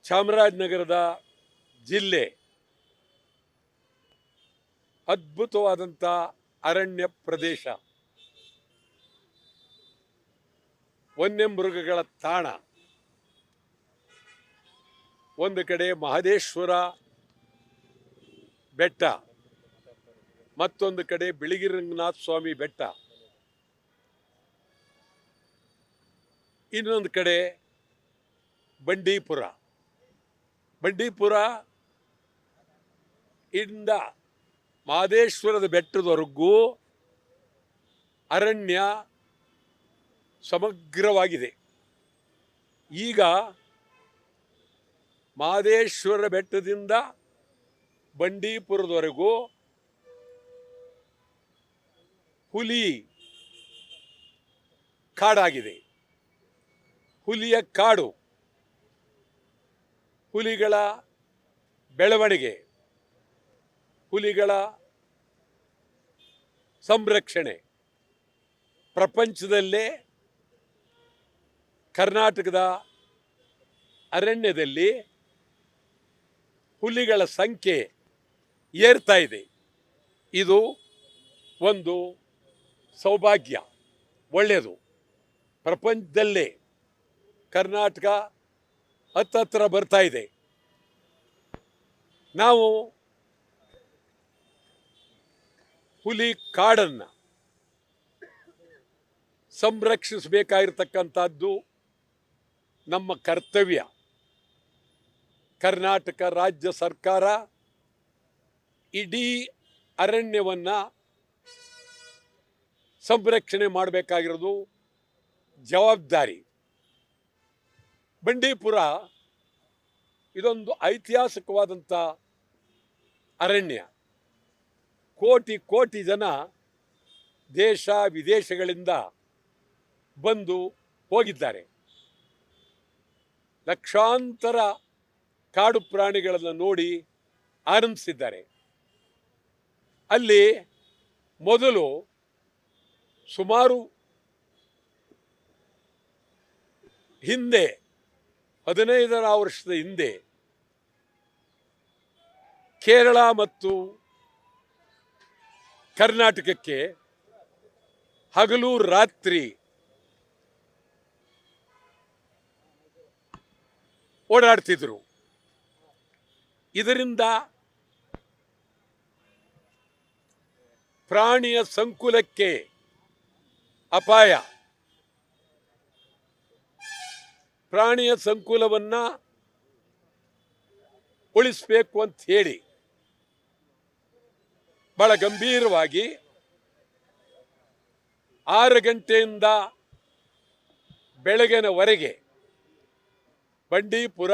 ಚಾಮರಾಜನಗರದ ಜಿಲ್ಲೆ ಅದ್ಭುತವಾದಂಥ ಅರಣ್ಯ ಪ್ರದೇಶ, ವನ್ಯಮೃಗಗಳ ತಾಣ. ಒಂದು ಕಡೆ ಮಹದೇಶ್ವರ ಬೆಟ್ಟ, ಮತ್ತೊಂದು ಕಡೆ ಬಿಳಿಗಿರಿ ರಂಗನಾಥ ಸ್ವಾಮಿ ಬೆಟ್ಟ, ಇನ್ನೊಂದು ಕಡೆ ಬಂಡೀಪುರ. ಬಂಡೀಪುರ ಇಂದ ಮಹದೇಶ್ವರದ ಬೆಟ್ಟದವರೆಗೂ ಅರಣ್ಯ ಸಮಗ್ರವಾಗಿದೆ. ಈಗ ಮಹದೇಶ್ವರ ಬೆಟ್ಟದಿಂದ ಬಂಡೀಪುರದವರೆಗೂ ಹುಲಿ ಕಾಡಾಗಿದೆ. ಹುಲಿಯ ಕಾಡು, ಹುಲಿಗಳ ಬೆಳವಣಿಗೆ, ಹುಲಿಗಳ ಸಂರಕ್ಷಣೆ ಪ್ರಪಂಚದಲ್ಲೇ ಕರ್ನಾಟಕದ ಅರಣ್ಯದಲ್ಲಿ ಹುಲಿಗಳ ಸಂಖ್ಯೆ ಏರ್ತಾ ಇದೆ. ಇದು ಒಂದು ಸೌಭಾಗ್ಯ, ಒಳ್ಳೆಯದು. ಪ್ರಪಂಚದಲ್ಲೇ ಕರ್ನಾಟಕ ಹತ್ತತ್ರ ಬರ್ತಾ ಇದೆ. ನಾವು ಹುಲಿ ಕಾಡನ್ನು ಸಂರಕ್ಷಿಸಬೇಕಾಗಿರ್ತಕ್ಕಂಥದ್ದು ನಮ್ಮ ಕರ್ತವ್ಯ. ಕರ್ನಾಟಕ ರಾಜ್ಯ ಸರ್ಕಾರ ಇಡೀ ಅರಣ್ಯವನ್ನು ಸಂರಕ್ಷಣೆ ಮಾಡಬೇಕಾಗಿರೋದು ಜವಾಬ್ದಾರಿ. ಬಂಡೀಪುರ ಇದೊಂದು ಐತಿಹಾಸಿಕವಾದಂಥ ಅರಣ್ಯ. ಕೋಟಿ ಕೋಟಿ ಜನ ದೇಶ ವಿದೇಶಗಳಿಂದ ಬಂದು ಹೋಗಿದ್ದಾರೆ. ಲಕ್ಷಾಂತರ ಕಾಡು ಪ್ರಾಣಿಗಳನ್ನು ನೋಡಿ ಆನಂದಿಸಿದ್ದಾರೆ. ಅಲ್ಲಿ ಮೊದಲು ಸುಮಾರು ಹಿಂದೆ 15 ವರ್ಷದ ಹಿಂದೆ ಕೇರಳ ಮತ್ತು ಕರ್ನಾಟಕಕ್ಕೆ ಹಗಲು ರಾತ್ರಿ ಓಡಾಡ್ತಿದ್ರು. ಇದರಿಂದ ಪ್ರಾಣಿಯ ಸಂಕುಲಕ್ಕೆ ಅಪಾಯ. ಪ್ರಾಣಿಯ ಸಂಕುಲವನ್ನು ಉಳಿಸಬೇಕು ಅಂತ ಹೇಳಿ ಬಹಳ ಗಂಭೀರವಾಗಿ 6 ಗಂಟೆಯಿಂದ ಬೆಳಗಿನವರೆಗೆ ಬಂಡೀಪುರ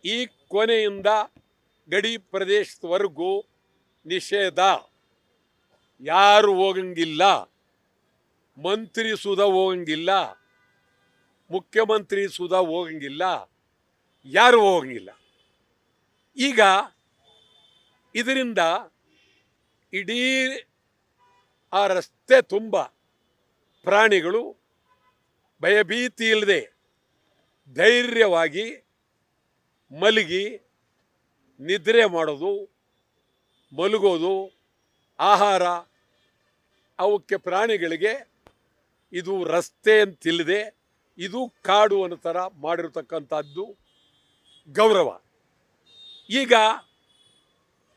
ಈ ಕೊನೆಯಿಂದ ಗಡಿ ಪ್ರದೇಶದವರೆಗೂ ನಿಷೇಧ. ಯಾರು ಹೋಗಂಗಿಲ್ಲ, ಮಂತ್ರಿ ಸುಧಾ ಹೋಗಂಗಿಲ್ಲ, ಮುಖ್ಯಮಂತ್ರಿ ಸುಧಾ ಹೋಗಂಗಿಲ್ಲ, ಯಾರು ಹೋಗಂಗಿಲ್ಲ. ಈಗ ಇದರಿಂದ ಇಡೀ ಆ ರಸ್ತೆ ತುಂಬ ಪ್ರಾಣಿಗಳು ಭಯಭೀತಿ ಇಲ್ಲದೆ ಧೈರ್ಯವಾಗಿ ಮಲಗಿ ನಿದ್ರೆ ಮಾಡೋದು, ಮಲಗೋದು, ಆಹಾರ ಅವಕ್ಕೆ ಪ್ರಾಣಿಗಳಿಗೆ ಇದು ರಸ್ತೆ ಅಂತಿಲ್ಲದೆ ಇದು ಕಾಡು ಅನ್ನೋ ಥರ ಮಾಡಿರ್ತಕ್ಕಂಥದ್ದು ಗೌರವ. ಈಗ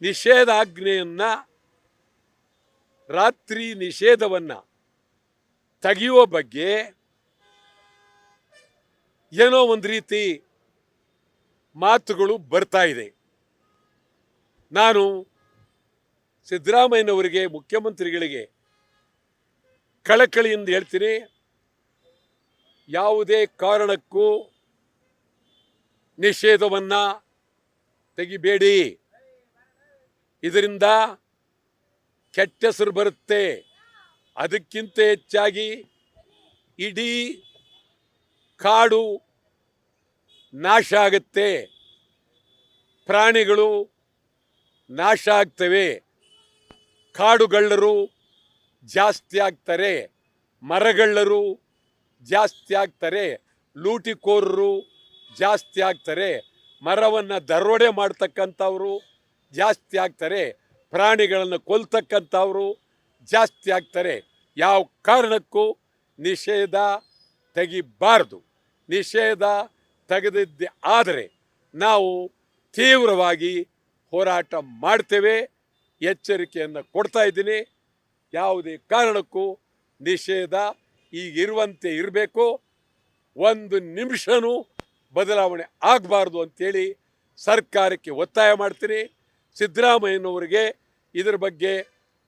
ನಿಷೇಧಾಜ್ಞೆಯನ್ನು, ರಾತ್ರಿ ನಿಷೇಧವನ್ನು ತೆಗೆಯುವ ಬಗ್ಗೆ ಏನೋ ಒಂದು ರೀತಿ ಮಾತುಗಳು ಬರ್ತಾ ಇದೆ. ನಾನು ಸಿದ್ದರಾಮಯ್ಯನವರಿಗೆ, ಮುಖ್ಯಮಂತ್ರಿಗಳಿಗೆ ಕಳಕಳಿಯಿಂದ ಹೇಳ್ತೀನಿ, ಯಾವುದೇ ಕಾರಣಕ್ಕೂ ನಿಷೇಧವನ್ನು ತೆಗಿಬೇಡಿ. ಇದರಿಂದ ಕೆಟ್ಟ ಹೆಸರು ಬರುತ್ತೆ. ಅದಕ್ಕಿಂತ ಹೆಚ್ಚಾಗಿ ಇಡೀ ಕಾಡು ನಾಶ ಆಗುತ್ತೆ, ಪ್ರಾಣಿಗಳು ನಾಶ ಆಗ್ತವೆ, ಕಾಡುಗಳ್ಳರು ಜಾಸ್ತಿ ಆಗ್ತಾರೆ, ಮರಗಳ್ಳರು ಜಾಸ್ತಿ ಆಗ್ತಾರೆ, ಲೂಟಿಕೋರರು ಜಾಸ್ತಿ ಆಗ್ತಾರೆ, ಮರವನ್ನು ದರೋಡೆ ಮಾಡ್ತಕ್ಕಂಥವ್ರು ಜಾಸ್ತಿ ಆಗ್ತಾರೆ, ಪ್ರಾಣಿಗಳನ್ನು ಕೊಲ್ತಕ್ಕಂಥವ್ರು ಜಾಸ್ತಿ ಆಗ್ತಾರೆ. ಯಾವ ಕಾರಣಕ್ಕೂ ನಿಷೇಧ ತೆಗಿಬಾರ್ದು. ನಿಷೇಧ ತೆಗೆದಿದ್ದೆ ಆದರೆ ನಾವು ತೀವ್ರವಾಗಿ ಹೋರಾಟ ಮಾಡ್ತೇವೆ, ಎಚ್ಚರಿಕೆಯನ್ನು ಕೊಡ್ತಾ ಇದ್ದೀನಿ. ಯಾವುದೇ ಕಾರಣಕ್ಕೂ ನಿಷೇಧ ಈಗಿರುವಂತೆ ಇರಬೇಕು, ಒಂದು ನಿಮಿಷನೂ ಬದಲಾವಣೆ ಆಗಬಾರ್ದು ಅಂತೇಳಿ ಸರ್ಕಾರಕ್ಕೆ ಒತ್ತಾಯ ಮಾಡ್ತೀನಿ. ಸಿದ್ದರಾಮಯ್ಯನವರಿಗೆ ಇದರ ಬಗ್ಗೆ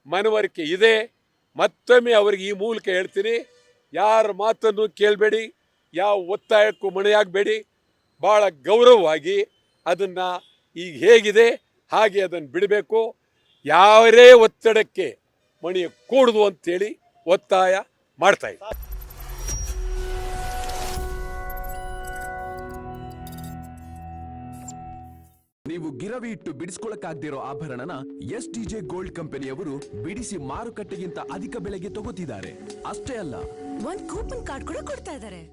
ಮನವರಿಕೆ ಇದೆ. ಮತ್ತೊಮ್ಮೆ ಅವರಿಗೆ ಈ ಮೂಲಕ ಹೇಳ್ತೀನಿ, ಯಾರ ಮಾತನ್ನು ಕೇಳಬೇಡಿ, ಯಾವ ಒತ್ತಾಯಕ್ಕೂ ಮಣೆಯಾಗಬೇಡಿ. ಭಾಳ ಗೌರವವಾಗಿ ಅದನ್ನು ಈಗ ಹೇಗಿದೆ ಹಾಗೆ ಅದನ್ನು ಬಿಡಬೇಕು. ಯಾರೇ ಒತ್ತಡಕ್ಕೆ ಮಣಿಯ ಕೂಡುದು ಅಂತೇಳಿ ಒತ್ತಾಯ ಮಾಡ್ತಾ ಇದ್ದೀನಿ. ನೀವು ಗಿರವಿ ಇಟ್ಟು ಬಿಡಿಸ್ಕೊಳಕ್ಕಾಗ್ದಿರೋ ಆಭರಣನ STJ ಗೋಲ್ಡ್ ಕಂಪನಿಯವರು ಬಿಡಿಸಿ ಮಾರುಕಟ್ಟೆಗಿಂತ ಅಧಿಕ ಬೆಲೆಗೆ ತಗೋತಿದ್ದಾರೆ. ಅಷ್ಟೇ ಅಲ್ಲ, ಒಂದ್ ಕೂಪನ್ ಕಾರ್ಡ್ ಕೂಡ ಕೊಡ್ತಾ ಇದ್ದಾರೆ.